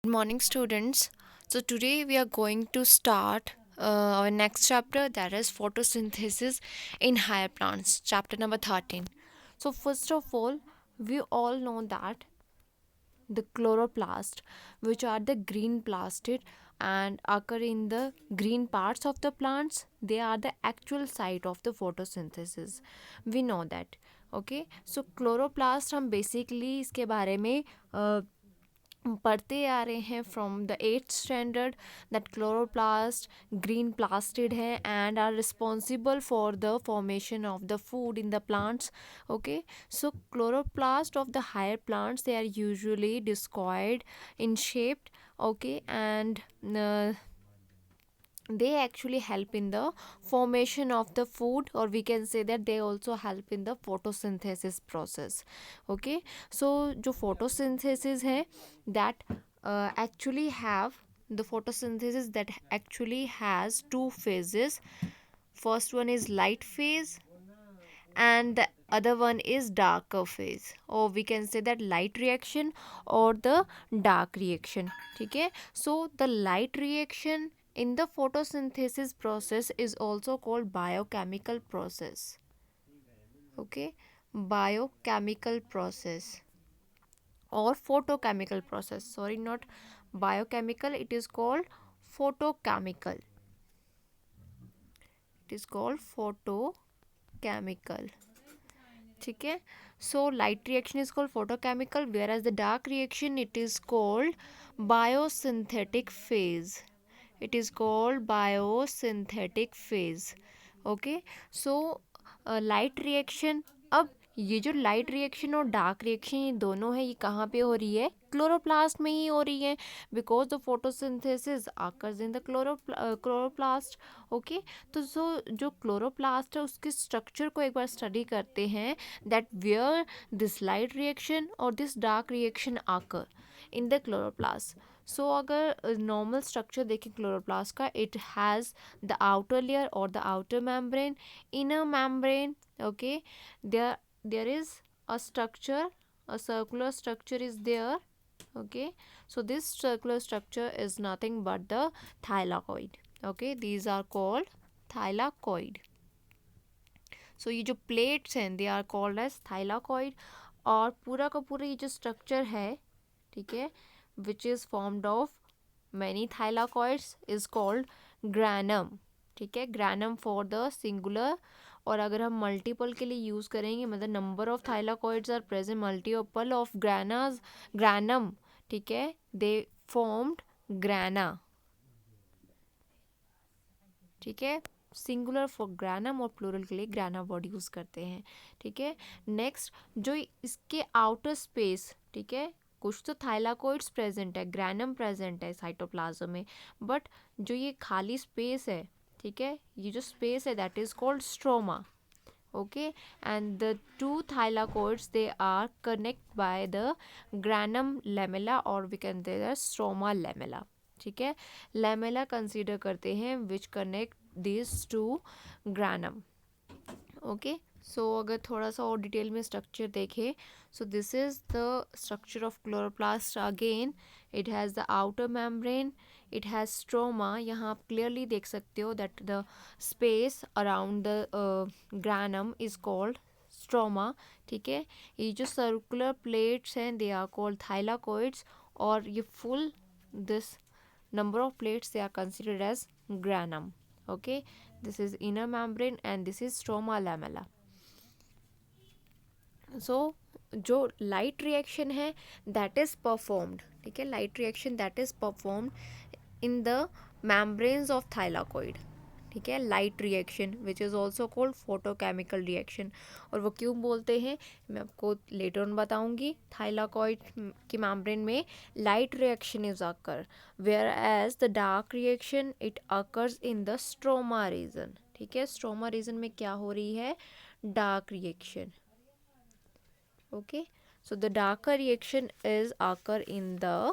morning, students. So, today we are going to start our next chapter, that is photosynthesis in higher plants, chapter number 13. So, first of all, we all know that the chloroplast, which are the green plastid and occur in the green parts of the plants, they are the actual site of the photosynthesis. We know that. Okay, so chloroplast हम basically इसके बारे में पढ़ते आ रहे हैं from the 8th standard that chloroplast green plastid है and are responsible for the formation of the food in the plants. Okay, so chloroplast of the higher plants, they are usually discoid in shape. Okay, and they actually help in the formation of the food, or we can say that they also help in the photosynthesis process. Okay, so जो photosynthesis है that actually have the photosynthesis that actually has two phases. First one is light phase and the other one is darker phase, or we can say that light reaction or the dark reaction. ठीक है, so the light reaction in the photosynthesis process is also called biochemical process. Okay, biochemical process or photochemical process, sorry, not biochemical, it is called photochemical. It is called photochemical. ठीक है, so light reaction is called photochemical, whereas the dark reaction, it is called biosynthetic phase. It is called biosynthetic phase. Okay, so light reaction. अब ये जो light reaction और dark reaction, ये दोनों है, ये कहाँ पे हो रही है? क्लोरोप्लास्ट में ही हो रही है, because the photosynthesis occurs in the chloroplast. Okay, तो जो क्लोरोप्लास्ट है उसके स्ट्रक्चर को एक बार स्टडी करते हैं, that where this light reaction और दिस डार्क रिएक्शन आकर इन द क्लोरोप्लास्ट. सो अगर नॉर्मल स्ट्रक्चर देखें क्लोरोप्लास्ट का, it has the outer layer और the outer membrane, inner membrane. Okay, there is a structure, a circular structure is there. Okay, so this circular structure is nothing but the thylakoid. Okay, these are called thylakoid. So ये जो plates हैं, they are called as thylakoid. और पूरा का पूरा ये जो structure है, ठीक है, which is formed of many thylakoids is called granum. ठीक है, ग्रैनम फॉर द सिंगुलर. और अगर हम मल्टीपल के लिए यूज़ करेंगे, मतलब number of thylakoids are present multiple of granas granum. ठीक है, दे फॉर्म्ड ग्रैना. ठीक है, सिंगुलर फॉर ग्रैनम और प्लूरल के लिए ग्रैना वर्ड यूज़ करते हैं. ठीक है, नेक्स्ट जो इसके आउटर स्पेस, ठीक है, कुछ तो थाइलाकॉइड्स प्रेजेंट है, ग्रैनम प्रेजेंट है साइटोप्लाज्म में, बट जो ये खाली स्पेस है, ठीक है, ये जो स्पेस है that is called stroma. Okay, and the two thylakoids they are connect by the granum lamella, और we can say the stroma lamella. ठीक है, लेमेला कंसीडर करते हैं which connect this two granum. Okay, so अगर थोड़ा सा और detail में स्ट्रक्चर देखें, so this is the structure of chloroplast. Again it has the outer membrane, it has stroma. यहाँ आप क्लियरली देख सकते हो that the space around the granum is called stroma. ठीक है, ये जो सर्कुलर प्लेट्स हैं दे आर कॉल्ड थाइलाकॉइड्स, और ये full this number of plates they are considered as granum. Okay, this is inner membrane and this is stroma lamella. So जो light reaction है that is performed, ठीक है, light reaction that is performed in the membranes of thylakoid. ठीक है, light reaction which is also called photochemical reaction. और वो क्यों बोलते हैं मैं आपको लेटर ऑन बताऊंगी. थाइलाकॉइड की मेम्ब्रेन में light reaction is occur, whereas the dark reaction it occurs in the stroma region. ठीक है, स्ट्रोमा रीजन में क्या हो रही है? Dark reaction. Okay, so the darker reaction is occur in the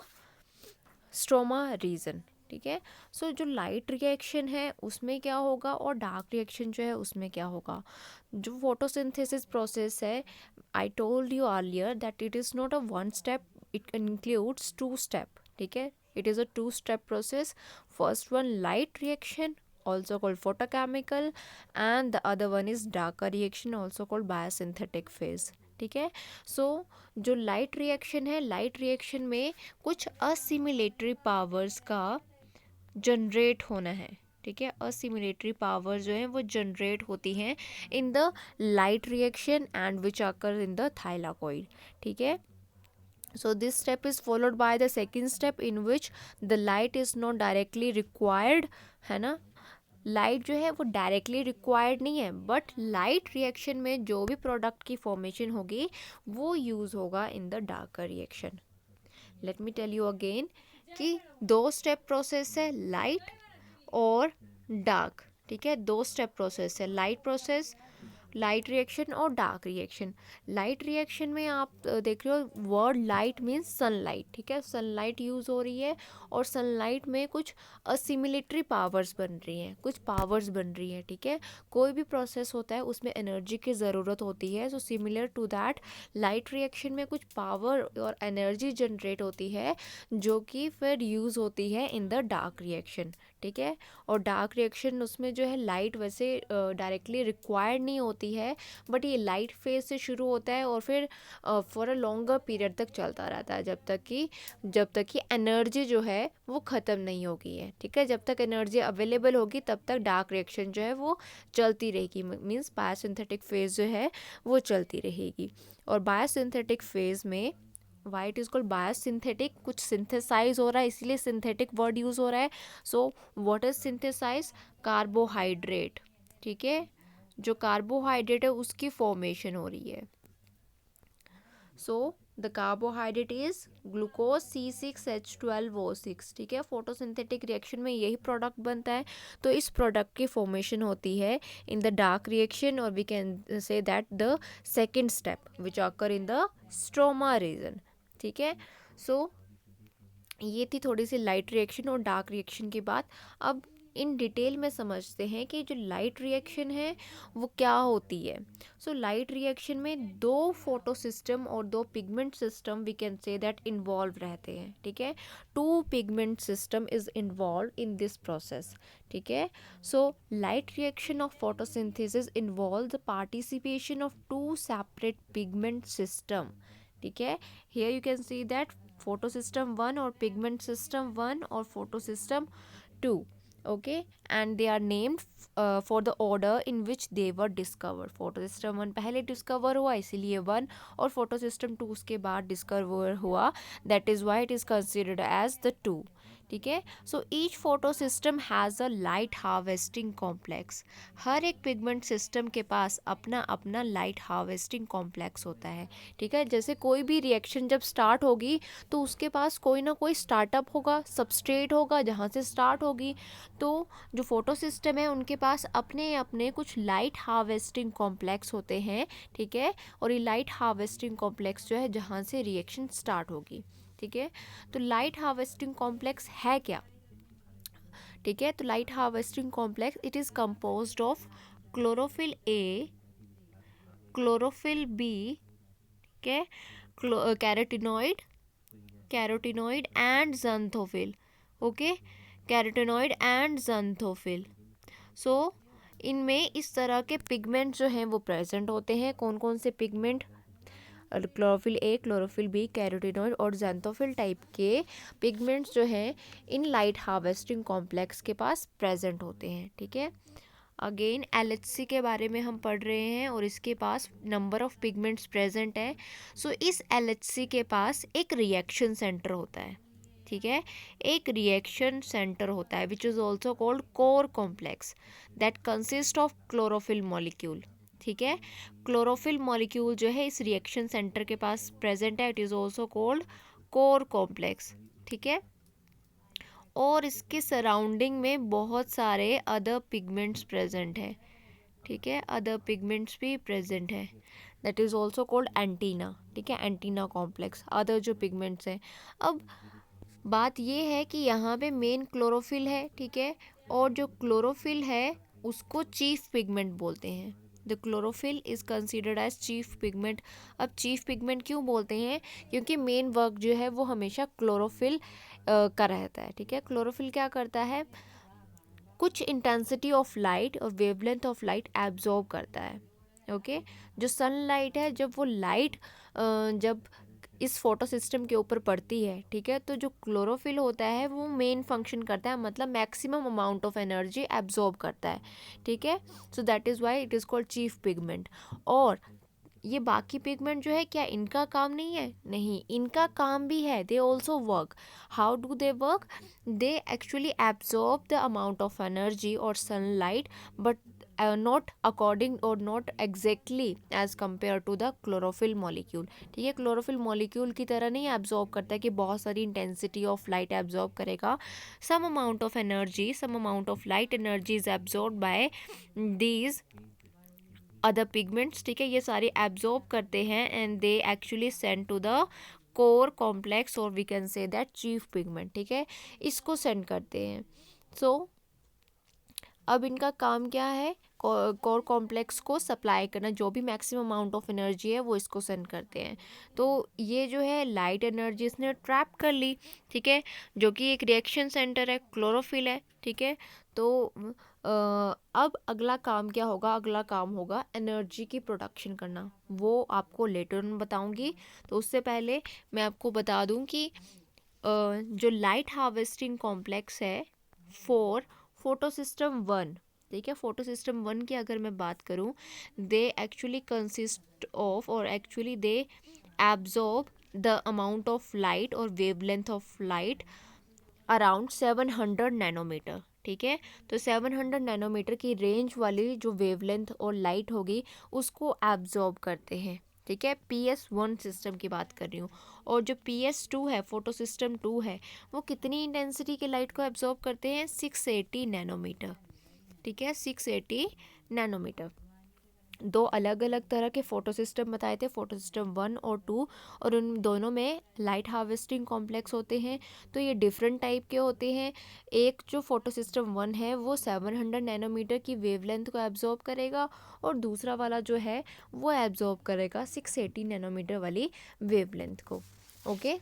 stroma region. ठीक है, सो जो लाइट रिएक्शन है उसमें क्या होगा और डार्क रिएक्शन जो है उसमें क्या होगा? जो फोटोसिंथेसिस प्रोसेस है, I told you earlier that it is not a one step, it includes two step. ठीक है, It is a two-step process. First one, light reaction, also called photochemical, and the other one is darker reaction, also called biosynthetic phase. ठीक है. So जो light reaction है, light reaction में कुछ assimilatory powers का generate होना है. ठीक है, असिमिलेटरी पावर जो है वो जनरेट होती हैं in the light reaction and which occur in the thylakoid. ठीक है. So this step is followed by the second step in which the light is not directly required, है ना. लाइट जो है वो डायरेक्टली रिक्वायर्ड नहीं है, बट लाइट रिएक्शन में जो भी प्रोडक्ट की फॉर्मेशन होगी वो यूज़ होगा in the darker reaction. Let me tell you again कि दो स्टेप प्रोसेस है, लाइट और डार्क. ठीक है, दो स्टेप प्रोसेस है, लाइट प्रोसेस, लाइट रिएक्शन और डार्क रिएक्शन. लाइट रिएक्शन में आप देख रहे हो वर्ड लाइट मीन्स सनलाइट. ठीक है, सनलाइट यूज़ हो रही है और सनलाइट में कुछ असिमिलेटरी पावर्स बन रही हैं, कुछ पावर्स बन रही हैं. ठीक है, कोई भी प्रोसेस होता है उसमें एनर्जी की ज़रूरत होती है. So similar to that light reaction में कुछ पावर और एनर्जी जनरेट होती है जो कि फिर यूज़ होती है इन द डार्क रिएक्शन. ठीक है, और डार्क रिएक्शन उसमें जो है लाइट वैसे डायरेक्टली रिक्वायर्ड नहीं होती है, बट ये लाइट फेज से शुरू होता है और फिर फॉर अ लॉन्गर पीरियड तक चलता रहता है जब तक कि एनर्जी जो है वो ख़त्म नहीं होगी है. ठीक है, जब तक एनर्जी अवेलेबल होगी तब तक डार्क रिएक्शन जो है वो चलती रहेगी, मीन्स बायोसिंथेटिक फेज जो है वो चलती रहेगी. और बायोसिंथेटिक फेज में why it is called biosynthetic, कुछ सिंथेसाइज हो रहा है इसीलिए सिंथेटिक वर्ड यूज़ हो रहा है. So what is synthesize? Carbohydrate. ठीक है, जो कार्बोहाइड्रेट है उसकी फॉर्मेशन हो रही है. So the carbohydrate is glucose C6H12O6. ठीक है, फोटोसिंथेटिक रिएक्शन में यही प्रोडक्ट बनता है. तो इस प्रोडक्ट की फॉर्मेशन होती है इन द डार्क रिएक्शन, और we can say that the second step which occur in the stroma region. ठीक है, सो ये थी थोड़ी सी लाइट रिएक्शन और डार्क रिएक्शन की बात. अब इन डिटेल में समझते हैं कि जो लाइट रिएक्शन है वो क्या होती है. सो लाइट रिएक्शन में दो फोटो सिस्टम और दो pigment system we can say that involve रहते हैं. ठीक है, two pigment system is involve in this process. ठीक है, so light reaction of photosynthesis involve the participation of two separate pigment system. ठीक है, here you can see that photo system 1 or pigment system 1 or photo system 2. okay, and they are named for the order in which they were discovered. photo system 1 पहले discover हुआ इसीलिए 1, और photo system 2 उसके बाद discover हुआ, that is why it is considered as the 2. ठीक है, so each photosystem has a light harvesting complex. हर एक पिगमेंट सिस्टम के पास अपना अपना लाइट हार्वेस्टिंग कॉम्प्लेक्स होता है. ठीक है, जैसे कोई भी रिएक्शन जब स्टार्ट होगी तो उसके पास कोई ना कोई स्टार्टअप होगा, सबस्ट्रेट होगा जहाँ से स्टार्ट होगी. तो जो फोटो सिस्टम है उनके पास अपने अपने कुछ लाइट हार्वेस्टिंग कॉम्प्लेक्स होते हैं. ठीक है, और ये लाइट हार्वेस्टिंग कॉम्प्लेक्स जो है जहाँ से रिएक्शन स्टार्ट होगी. ठीक है, तो लाइट हार्वेस्टिंग कॉम्प्लेक्स है क्या? ठीक है, तो light harvesting complex it is composed of chlorophyll A, chlorophyll B, ठीक है, carotenoid and xanthophyll. Okay, carotenoid and xanthophyll. So इनमें इस तरह के पिगमेंट जो हैं वो प्रेजेंट होते हैं. कौन कौन से pigment? Chlorophyll A, chlorophyll B, carotenoid और ज़ैंथोफिल टाइप के पिगमेंट्स जो हैं इन लाइट हार्वेस्टिंग कॉम्प्लेक्स के पास प्रेजेंट होते हैं. ठीक है, अगेन LHC के बारे में हम पढ़ रहे हैं और इसके पास नंबर ऑफ पिगमेंट्स प्रेजेंट है. सो इस LHC के पास एक रिएक्शन सेंटर होता है. ठीक है, एक रिएक्शन सेंटर होता है which is also called core complex that consist of chlorophyll molecule. ठीक है, क्लोरोफिल मॉलिक्यूल जो है इस रिएक्शन सेंटर के पास प्रेजेंट है. It is also called core complex. ठीक है, और इसके सराउंडिंग में बहुत सारे अदर पिगमेंट्स प्रेजेंट हैं. ठीक है, अदर पिगमेंट्स भी प्रेजेंट है, that is also called antenna. ठीक है, एंटीना कॉम्प्लेक्स, अदर जो पिगमेंट्स हैं. अब बात ये है कि यहाँ पे मेन क्लोरोफिल है. ठीक है, और जो क्लोरोफिल है उसको चीफ पिगमेंट बोलते हैं. The chlorophyll is considered as chief pigment. अब चीफ पिगमेंट क्यों बोलते हैं? क्योंकि मेन वर्क जो है वो हमेशा क्लोरोफिल का रहता है, ठीक है। क्लोरोफिल क्या करता है, कुछ इंटेंसिटी ऑफ लाइट और वेवलेंथ ऑफ लाइट एब्जॉर्ब करता है, ओके। जो सनलाइट है, जब वो लाइट जब इस फोटो सिस्टम के ऊपर पड़ती है, ठीक है, तो जो क्लोरोफिल होता है वो मेन फंक्शन करता है, मतलब maximum amount of energy absorb करता है, ठीक है। So that is why it is called chief pigment. और ये बाकी पिगमेंट जो है, क्या इनका काम नहीं है? नहीं, इनका काम भी है, they also work. How do they work? They actually absorb the amount of energy और सनलाइट, बट नॉट अकॉर्डिंग और not exactly as compare to the chlorophyll molecule, ठीक है। क्लोरोफिल मॉलिक्यूल की तरह नहीं एब्जॉर्ब करता है कि बहुत सारी इंटेंसिटी ऑफ लाइट एब्जॉर्ब करेगा। Some amount of energy, some amount of light energy is absorb by these other pigments, ठीक है। ये सारे एब्जॉर्ब करते हैं and they actually send to the core complex, और we can say that chief pigment, ठीक है, इसको सेंड करते हैं। सो अब इनका काम क्या है, कोर कॉम्प्लेक्स को सप्लाई करना, जो भी मैक्सिमम अमाउंट ऑफ एनर्जी है वो इसको सेंड करते हैं। तो ये जो है लाइट एनर्जी इसने ट्रैप कर ली, ठीक है, जो कि एक रिएक्शन सेंटर है, क्लोरोफिल है, ठीक है। तो अब अगला काम क्या होगा, अगला काम होगा एनर्जी की प्रोडक्शन करना, वो आपको लेटर में बताऊंगी। तो उससे पहले मैं आपको बता दूं कि जो लाइट हार्वेस्टिंग कॉम्प्लेक्स है फॉर फोटो सिस्टम वन, ठीक है, फोटो सिस्टम वन की अगर मैं बात करूं, दे एक्चुअली कंसिस्ट ऑफ, और actually they absorb the amount of light और wavelength of light around 700 nanometre, ठीक है। तो 700 नैनोमीटर की रेंज वाली जो वेवलेंथ और लाइट होगी उसको एब्जॉर्ब करते हैं, ठीक है। PS1 सिस्टम की बात कर रही हूँ। और जो PS2 है, फोटो सिस्टम 2 है, वो कितनी इंटेंसिटी की लाइट को एब्जॉर्ब करते हैं, 680 नैनोमीटर, ठीक है, 680 नैनोमीटर। दो अलग अलग तरह के फोटो सिस्टम बताए थे, फोटो सिस्टम 1 और 2, और उन दोनों में लाइट हार्वेस्टिंग कॉम्प्लेक्स होते हैं। तो ये डिफरेंट टाइप के होते हैं। एक जो फोटो सिस्टम 1 है वो 700 नैनोमीटर की वेवलेंथ को एब्जॉर्ब करेगा, और दूसरा वाला जो है वो एब्जॉर्ब करेगा 680 नैनोमीटर वाली वेवलेंथ को, ओके।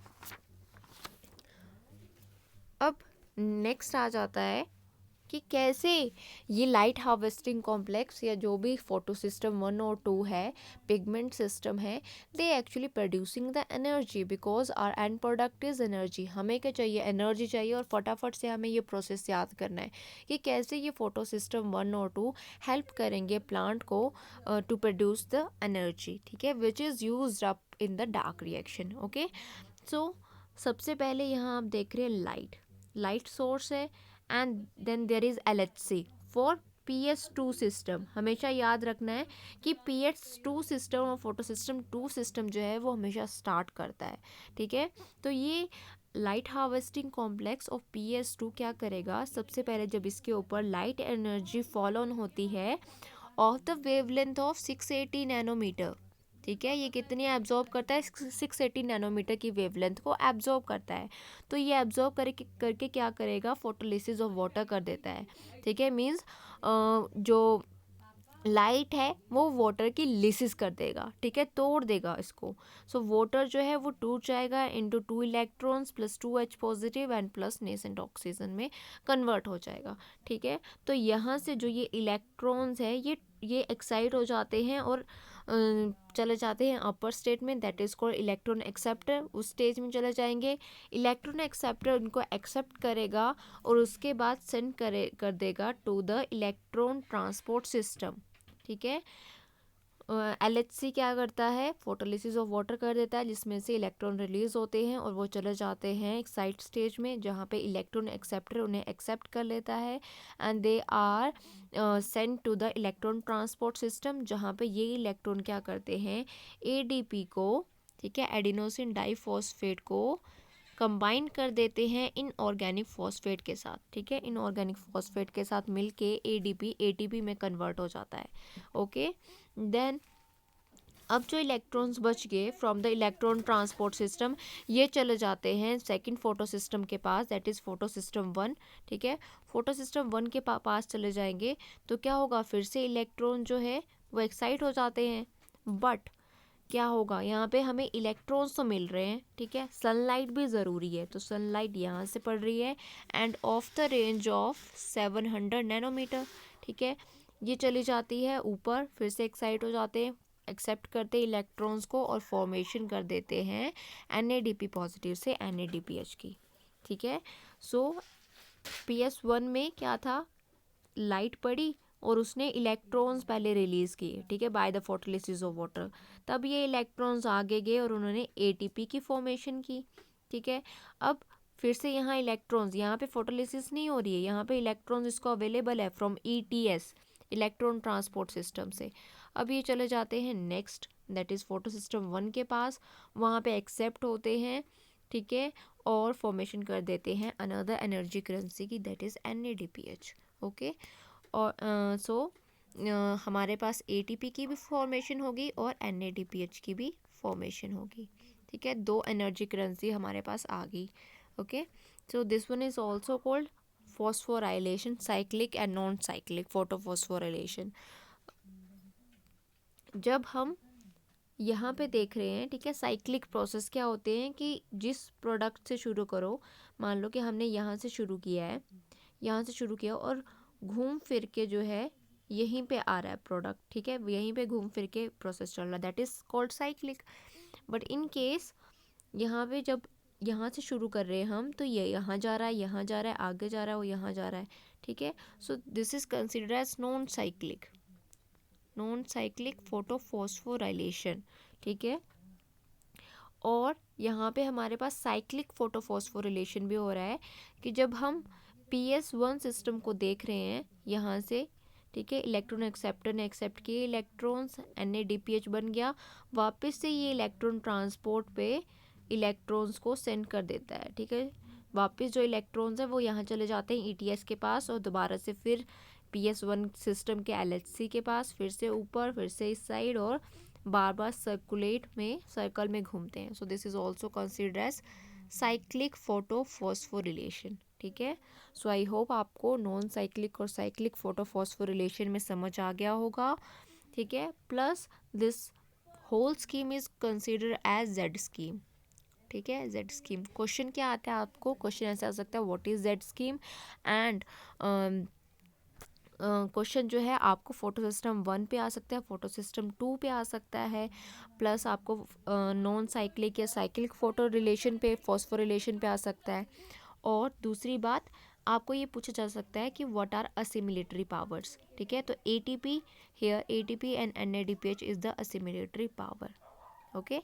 अब नेक्स्ट आ जाता है कि कैसे ये लाइट हार्वेस्टिंग कॉम्प्लेक्स या जो भी फोटो सिस्टम 1 और 2 है, पिगमेंट सिस्टम है, they actually producing the energy, because our end product is energy. हमें क्या चाहिए, एनर्जी चाहिए, और फटाफट से हमें ये प्रोसेस याद करना है कि कैसे ये फोटो सिस्टम 1 और 2 हेल्प करेंगे प्लांट को टू प्रोड्यूस द एनर्जी, ठीक है, which is use up in the dark reaction, okay. So सबसे पहले यहाँ आप देख रहे हैं लाइट सोर्स है, and then there is LHC for PS2 system. हमेशा याद रखना है कि PS2 सिस्टम और फोटो सिस्टम 2 सिस्टम जो है वो हमेशा स्टार्ट करता है, ठीक है। तो ये light harvesting complex of PS2 क्या करेगा, सबसे पहले जब इसके ऊपर लाइट एनर्जी फॉल ऑन होती है of the wavelength of 680 nanometre, ठीक है, ये कितनी एब्जॉर्ब करता है, 680 नैनोमीटर की वेवलेंथ को एब्जॉर्ब करता है। तो ये एब्जॉर्ब करके क्या करेगा, फोटोलिसिस ऑफ वाटर कर देता है, ठीक है। मीन्स जो लाइट है वो वाटर की लिसिस कर देगा, ठीक है, तोड़ देगा इसको। सो वाटर जो है वो टूट जाएगा into 2 electrons plus 2H positive and plus nascent oxygen में कन्वर्ट हो जाएगा, ठीक है। तो यहाँ से जो ये इलेक्ट्रॉन्स है ये एक्साइट हो जाते हैं और चले जाते हैं अपर स्टेट में, that is called electron acceptor. उस स्टेज में चले जाएंगे, इलेक्ट्रॉन एक्सेप्टर उनको एक्सेप्ट करेगा और उसके बाद सेंड कर देगा to the electron transport system, ठीक है। LHC क्या करता है, फोटोलिसिस ऑफ वाटर कर देता है, जिसमें से इलेक्ट्रॉन रिलीज होते हैं और वो चले जाते हैं एक साइड स्टेज में, जहाँ पे इलेक्ट्रॉन एक्सेप्टर उन्हें एक्सेप्ट कर लेता है, and they are send to the electron transport system, जहाँ पे ये इलेक्ट्रॉन क्या करते हैं, ADP को, ठीक है, एडिनोसिन डाइफॉस्फेट को कंबाइन कर देते हैं इनऑर्गेनिक फॉस्फेट के साथ, ठीक है। इनऑर्गेनिक फॉस्फेट के साथ मिलके ADP ATP में कन्वर्ट हो जाता है, ओके। देन अब जो इलेक्ट्रॉन्स बच गए from the electron transport system, ये चले जाते हैं सेकंड फोटो सिस्टम के पास, दैट इज़ फोटो सिस्टम 1, ठीक है। फोटो सिस्टम 1 के पास चले जाएंगे तो क्या होगा, फिर से इलेक्ट्रॉन जो है वो एक्साइट हो जाते हैं, बट क्या होगा, यहाँ पे हमें इलेक्ट्रॉन्स तो मिल रहे हैं, ठीक है, सनलाइट भी ज़रूरी है, तो सनलाइट यहाँ से पड़ रही है end of the range of 700 nanometre, ठीक है। ये चली जाती है ऊपर, फिर से एक्साइट हो जाते हैं, एक्सेप्ट करते हैं इलेक्ट्रॉन्स को और फॉर्मेशन कर देते हैं NADP पॉजिटिव से NADPH की, ठीक है। सो PS1 में क्या था, लाइट पड़ी और उसने इलेक्ट्रॉन्स पहले रिलीज किए, ठीक है, by the photolysis of water. तब ये इलेक्ट्रॉन्स आगे गए और उन्होंने ATP की फॉर्मेशन की, ठीक है। अब फिर से यहाँ इलेक्ट्रॉन्स, यहाँ पे फोटोलिसिस नहीं हो रही है, यहाँ पे इलेक्ट्रॉन्स इसको अवेलेबल है from ETS, electron transport system से। अब ये चले जाते हैं next, that is photo system 1 के पास, वहाँ पे एक्सेप्ट होते हैं, ठीक है, और फॉर्मेशन कर देते हैं अनदर एनर्जी करेंसी की, दैट इज़ NADPH, ओके। और हमारे पास ATP की भी फॉर्मेशन होगी और NADPH की भी फॉर्मेशन होगी, ठीक है। दो एनर्जी करेंसी हमारे पास आ गई, okay. So this one is also called phosphorylation, cyclic and non cyclic photophosphorylation. जब हम यहाँ पे देख रहे हैं, ठीक है, साइक्लिक प्रोसेस क्या होते हैं कि जिस प्रोडक्ट से शुरू करो, मान लो कि हमने यहाँ से शुरू किया है, यहाँ से शुरू किया और घूम फिर के जो है यहीं पे आ रहा है प्रोडक्ट, ठीक है, यहीं पे घूम फिर के प्रोसेस चल रहा है, that is called cyclic. But in case यहाँ पे जब यहाँ से शुरू कर रहे हैं हम, तो ये यहाँ जा रहा है, यहाँ जा रहा है, आगे जा रहा है, वो यहाँ जा रहा है, ठीक है। So this is considered as non cyclic, non cyclic photophosphorylation, ठीक है। और यहाँ पे हमारे पास साइक्लिक फोटोफॉस्फोरिलेशन भी हो रहा है कि जब हम PS1 सिस्टम को देख रहे हैं यहाँ से, ठीक है, इलेक्ट्रॉन एक्सेप्टर ने एक्सेप्ट किए इलेक्ट्रॉन्स, NADPH बन गया, वापस से ये इलेक्ट्रॉन ट्रांसपोर्ट पे इलेक्ट्रॉन्स को सेंड कर देता है, ठीक है। वापस जो इलेक्ट्रॉन्स हैं वो यहाँ चले जाते हैं ETS के पास और दोबारा से फिर PS1 सिस्टम के LHC के पास, फिर से ऊपर, फिर से इस साइड, और बार बार सर्कल में घूमते हैं। So this is also considered as cyclic photophosphorylation, ठीक है। सो आई होप आपको नॉन साइक्लिक और साइक्लिक फोटोफॉस्फोरिलेशन में समझ आ गया होगा, ठीक है। Plus this whole scheme is considered as Z scheme, ठीक है, जेड स्कीम। क्वेश्चन क्या आता है आपको, क्वेश्चन ऐसे आ सकता है what is Z scheme, and question जो है आपको फोटो सिस्टम 1 पे आ सकता है, फोटो सिस्टम 2 पे आ सकता है, प्लस आपको नॉन साइक्लिक या साइक्लिक फोटो रिलेशन पे, फॉस्फोरिलेशन पे आ सकता है। और दूसरी बात, आपको ये पूछा जा सकता है कि व्हाट आर असिमिलेटरी पावर्स, ठीक है। तो ATP here, ATP and NADPH is the assimilatory power, okay.